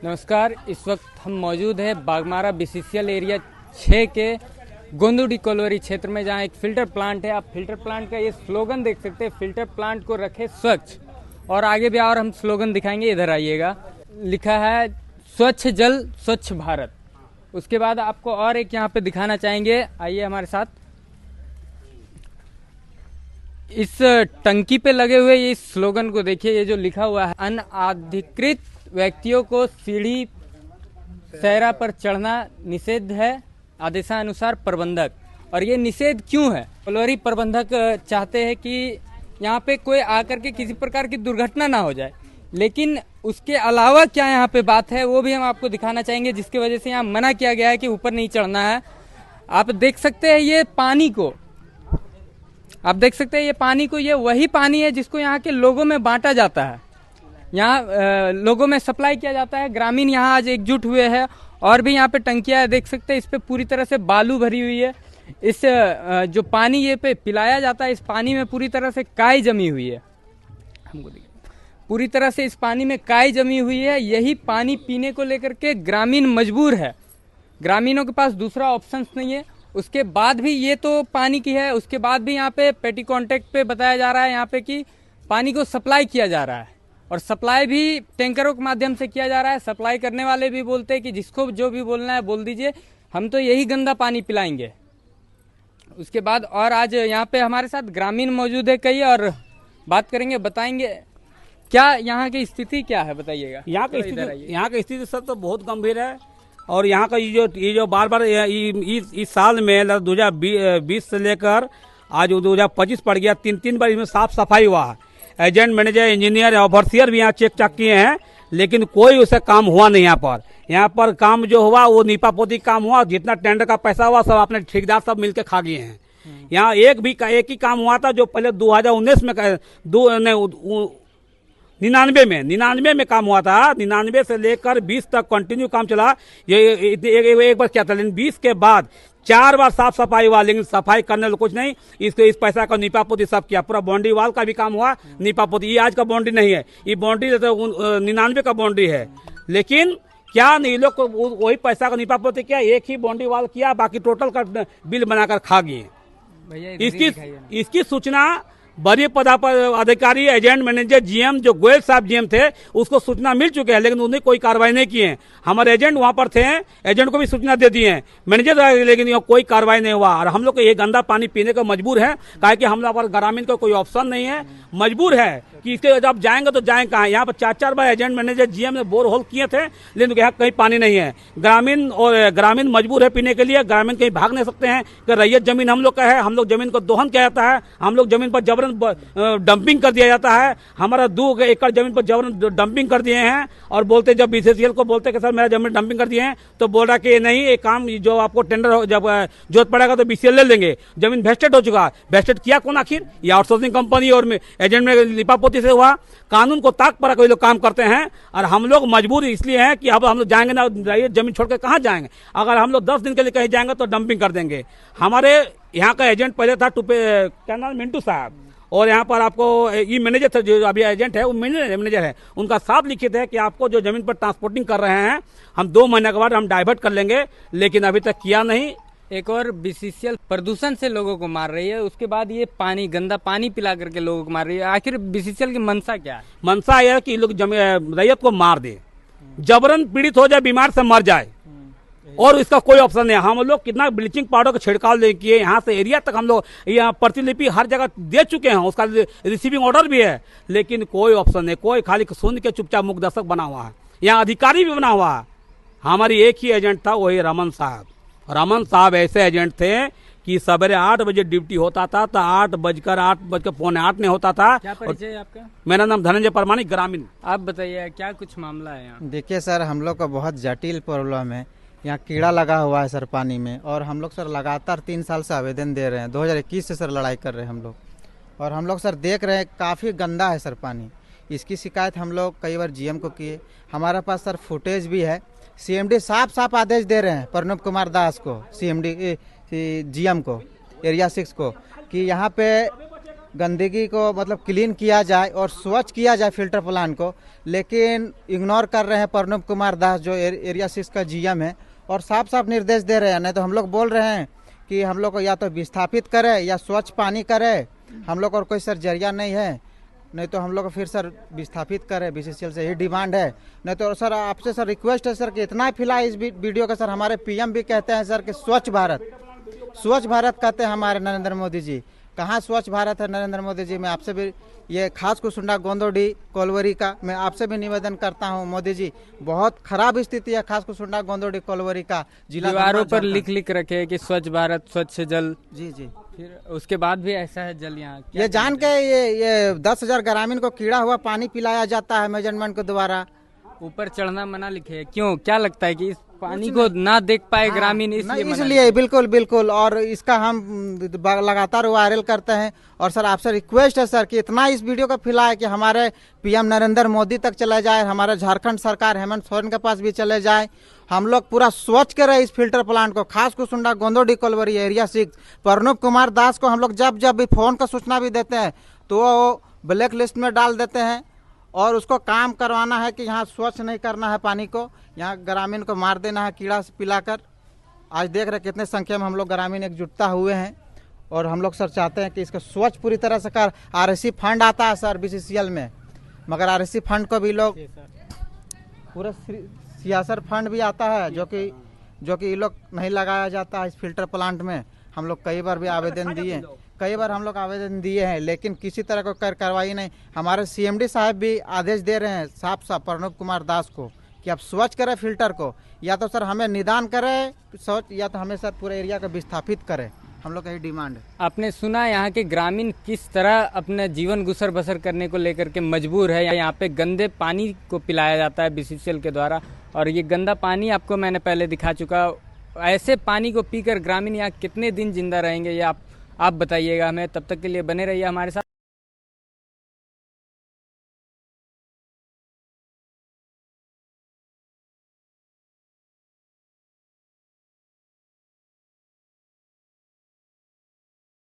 नमस्कार। इस वक्त हम मौजूद हैं बागमारा बीसीसीएल एरिया 6 के गोंदुडी कोलवरी क्षेत्र में, जहां एक फिल्टर प्लांट है। आप फिल्टर प्लांट का ये स्लोगन देख सकते हैं, फिल्टर प्लांट को रखे स्वच्छ। और आगे भी और हम स्लोगन दिखाएंगे, इधर आइएगा। लिखा है स्वच्छ जल स्वच्छ भारत। उसके बाद आपको और एक यहाँ पे दिखाना चाहेंगे, आइए हमारे साथ। इस टंकी पे लगे हुए इस स्लोगन को देखिए, ये जो लिखा हुआ है, अनधिकृत व्यक्तियों को सीढ़ी सैरा पर चढ़ना निषेध है, आदेशानुसार प्रबंधक। और ये निषेध क्यों है? कोलवरी प्रबंधक चाहते हैं कि यहाँ पे कोई आकर के किसी प्रकार की दुर्घटना ना हो जाए, लेकिन उसके अलावा क्या यहाँ पे बात है वो भी हम आपको दिखाना चाहेंगे, जिसकी वजह से यहाँ मना किया गया है कि ऊपर नहीं चढ़ना है। आप देख सकते हैं ये पानी को, आप देख सकते हैं ये पानी को, ये वही पानी है जिसको यहाँ के लोगों में बांटा जाता है, यहाँ लोगों में सप्लाई किया जाता है। ग्रामीण यहाँ आज एकजुट हुए हैं। और भी यहाँ पे टंकियाँ देख सकते हैं, इस पे पूरी तरह से बालू भरी हुई है। इस जो पानी ये पे पिलाया जाता है, इस पानी में पूरी तरह से काई जमी हुई है। हमको देखिए, पूरी तरह से इस पानी में काई जमी हुई है। यही पानी पीने को लेकर के ग्रामीण मजबूर है, ग्रामीणों के पास दूसरा ऑप्शन नहीं है। उसके बाद भी ये तो पानी की है, उसके बाद भी यहाँ पे पेटी कॉन्टेक्ट पे बताया जा रहा है यहाँ पे कि पानी को सप्लाई किया जा रहा है, और सप्लाई भी टैंकरों के माध्यम से किया जा रहा है। सप्लाई करने वाले भी बोलते हैं कि जिसको जो भी बोलना है बोल दीजिए, हम तो यही गंदा पानी पिलाएंगे। उसके बाद और आज यहाँ पे हमारे साथ ग्रामीण मौजूद है कई, और बात करेंगे, बताएंगे क्या यहाँ की स्थिति क्या है, बताइएगा। यहाँ की स्थिति सर तो बहुत गंभीर है। और यहाँ का ये जो बार बार इस साल में 2020 से लेकर आज 2025 पड़ गया, तीन बार इसमें साफ सफाई हुआ है। एजेंट, मैनेजर, इंजीनियर, ओवरसियर भी यहाँ चेक किए हैं, लेकिन कोई उसे काम हुआ नहीं। यहाँ पर काम जो हुआ वो नीपा पोती काम हुआ। जितना टेंडर का पैसा हुआ सब अपने ठेकेदार सब मिलकर खा गए हैं। यहाँ एक ही काम हुआ था जो पहले 2019 में 99 में काम हुआ था। 99 से लेकर 20 तक कंटिन्यू काम चला। ये एक बार क्या था, लेकिन 20 के बाद 4 बार साफ सफाई हुआ, लेकिन सफाई करने को कुछ नहीं। इस पैसा का नीपा पोती सब किया। पूरा बाउंड्री वाल का भी काम हुआ, नीपा पोती। ये आज का बाउंड्री नहीं है, ये बाउंड्री 99 का बाउंड्री है। लेकिन क्या नहीं, लोग को वही पैसा का नीपा पोती किया, एक ही बाउंड्री वाल किया, बाकी टोटल का बिल बनाकर खा गए। इसकी सूचना बड़े पदाधिकारी, एजेंट, मैनेजर, जीएम, जो गोयल साहब जीएम थे, उसको सूचना मिल चुके हैं, लेकिन उन्हें कोई कार्रवाई नहीं की है। हमारे एजेंट वहां पर थे, एजेंट को भी सूचना दे दी है, मैनेजर, लेकिन कोई कार्रवाई नहीं हुआ। और हम लोग को ये गंदा पानी पीने को मजबूर है, काहे कि हम लोग पर ग्रामीण को कोई ऑप्शन नहीं है, मजबूर है कि इसके जब जाएंगे तो जाएं कहाँ। यहाँ पर 4 बार एजेंट, मैनेजर, जीएम ने बोर होल किए थे, लेकिन यहाँ कहीं पानी नहीं है। ग्रामीण मजबूर है पीने के लिए। ग्रामीण कहीं भाग नहीं सकते हैं कि रैयत जमीन हम लोग का है, हम लोग जमीन को दोहन किया जाता है, हम लोग जमीन पर जबरन डंपिंग कर दिया जाता है। हमारा 2 एकड़ जमीन पर जबरन डंपिंग कर दिए हैं। और बोलते, जब बीसीसीएल को बोलते कि सर मेरा जमीन डंपिंग कर दिए हैं, तो बोल रहा कि नहीं, ये काम जो आपको टेंडर जब जरूरत पड़ेगा तो बीसीसीएल ले लेंगे। जमीन वेस्टेड हो चुका है। वेस्टेड किया कौन आखिर? ये आउटसोर्सिंग कंपनी और एजेंट में लिपापोती से हुआ। कानून को ताक पर कोई लोग काम करते हैं, और हम लोग मजबूर इसलिए हैं कि अब हम लोग जाएंगे ना, जमीन छोड़कर कहाँ जाएंगे। अगर हम लोग 10 दिन के लिए कहीं जाएंगे तो डंपिंग कर देंगे। हमारे यहाँ का एजेंट पहले था क्या नाम, मिंटू साहब। और यहाँ पर आपको ये मैनेजर था, जो अभी एजेंट है वो मैनेजर है, उनका साफ लिखित है कि आपको जो जमीन पर ट्रांसपोर्टिंग कर रहे हैं, हम 2 महीने के बाद हम डाइवर्ट कर लेंगे, लेकिन अभी तक किया नहीं। एक और बीसीसीएल प्रदूषण से लोगों को मार रही है, उसके बाद ये पानी, गंदा पानी पिला करके लोगों को मार रही है। आखिर बीसीसीएल की मंशा क्या है? मंशा यह है कि लोग रैयत को मार दे, जबरन पीड़ित हो जाए, बीमार से मर जाए, और इसका कोई ऑप्शन नहीं। हम लोग कितना ब्लीचिंग पाउडर का छिड़काव किए, यहाँ से एरिया तक हम लोग यहाँ प्रतिलिपि हर जगह दे चुके हैं, उसका रिसीविंग ऑर्डर भी है, लेकिन कोई ऑप्शन नहीं। कोई खाली सुन के चुपचाप मुख दर्शक बना हुआ है, यहाँ अधिकारी भी बना हुआ है। हमारी एक ही एजेंट था, वही रमन साहब। रमन साहब ऐसे एजेंट थे कि सवेरे 8 बजे ड्यूटी होता था तो 8 बजकर 8 नहीं होता था। क्या परिचय है आपका? मेरा नाम धनंजय परमानी, ग्रामीण। आप बताइए क्या कुछ मामला है यहाँ? देखिए सर, हम लोग का बहुत जटिल प्रॉब्लम है। यहाँ कीड़ा लगा हुआ है सर पानी में, और हम लोग सर लगातार 3 साल से आवेदन दे रहे हैं। 2021 से सर लड़ाई कर रहे हैं हम लोग, और हम लोग सर देख रहे हैं काफ़ी गंदा है सर पानी। इसकी शिकायत हम लोग कई बार जीएम को किए। हमारे पास सर फुटेज भी है। सीएमडी साफ आदेश दे रहे हैं प्रणब कुमार दास को, सीएमडी जीएम को, एरिया 6 को, कि यहाँ पे गंदगी को मतलब क्लीन किया जाए और स्वच्छ किया जाए फिल्टर प्लांट को, लेकिन इग्नोर कर रहे हैं प्रणब कुमार दास जो एरिया 6 का जीएम है, और साफ साफ निर्देश दे रहे हैं। नहीं तो हम लोग बोल रहे हैं कि हम लोग को या तो विस्थापित करे या स्वच्छ पानी करे, हम लोग और कोई सर जरिया नहीं है, नहीं तो हम लोग फिर सर विस्थापित करें। बीसीसीएल से यही डिमांड है। नहीं तो सर आपसे सर रिक्वेस्ट है सर कि इतना फैलाए इस वीडियो का। सर हमारे पीएम भी कहते हैं सर कि स्वच्छ भारत कहते हैं हमारे नरेंद्र मोदी जी। कहाँ स्वच्छ भारत है नरेंद्र मोदी जी? मैं आपसे भी ये खास कुसुंडा गोंदोडी कोलवरी का मैं आपसे भी निवेदन करता हूँ, मोदी जी बहुत खराब स्थिति है खास कुसुंडा गोंदोडी कोलवरी का। दीवारों पर लिख रखे कि स्वच्छ भारत स्वच्छ जल। जी जी, फिर उसके बाद भी ऐसा है जल यहाँ। ये जान के ये 10,000 ग्रामीण को कीड़ा हुआ पानी पिलाया जाता है मेजरमेंट के द्वारा। ऊपर चढ़ना मना लिखे है, क्यों? क्या लगता है कि इस पानी को ना देख पाए ग्रामीण इसलिए? बिल्कुल बिल्कुल, और इसका हम लगातार वायरल करते हैं। और सर आपसे रिक्वेस्ट है सर कि इतना इस वीडियो को फैलाए कि हमारे पीएम नरेंद्र मोदी तक चले जाए, हमारे झारखंड सरकार हेमंत सोरेन के पास भी चले जाए। हम लोग पूरा स्वच्छ करें इस फिल्टर प्लांट को, खास कुसुंडा गोंदोडी कोलवरी एरिया 6। प्रणब कुमार दास को हम लोग जब भी फोन का सूचना भी देते हैं तो वो ब्लैक लिस्ट में डाल देते हैं, और उसको काम करवाना है कि यहाँ स्वच्छ नहीं करना है पानी को, यहाँ ग्रामीण को मार देना है कीड़ा से पिलाकर। आज देख रहे कितने संख्या में हम लोग ग्रामीण एकजुटता हुए हैं, और हम लोग सर चाहते हैं कि इसको स्वच्छ पूरी तरह से कर। आरएससी फंड आता है सर बीसीसीएल में, मगर आरएससी फंड को भी लोग पूरा सियासत फंड भी आता है जो कि ये लोग नहीं लगाया जाता है इस फिल्टर प्लांट में। हम लोग कई बार हम लोग आवेदन दिए हैं, लेकिन किसी तरह को कार्रवाई नहीं। हमारे सीएमडी साहब भी आदेश दे रहे हैं साफ साफ प्रणब कुमार दास को कि आप स्वच्छ करें फिल्टर को, या तो सर हमें निदान करें स्वच्छ, या तो हमें सर पूरे एरिया को विस्थापित करें। हम लोग का यही डिमांड है। आपने सुना यहाँ के ग्रामीण किस तरह अपने जीवन गुजर बसर करने को लेकर के मजबूर है। यहाँ पे गंदे पानी को पिलाया जाता है बीसीसीएल के द्वारा, और ये गंदा पानी आपको मैंने पहले दिखा चुका। ऐसे पानी को पीकर ग्रामीण यहाँ कितने दिन जिंदा रहेंगे ये आप बताइएगा हमें। तब तक के लिए बने रहिए हमारे साथ।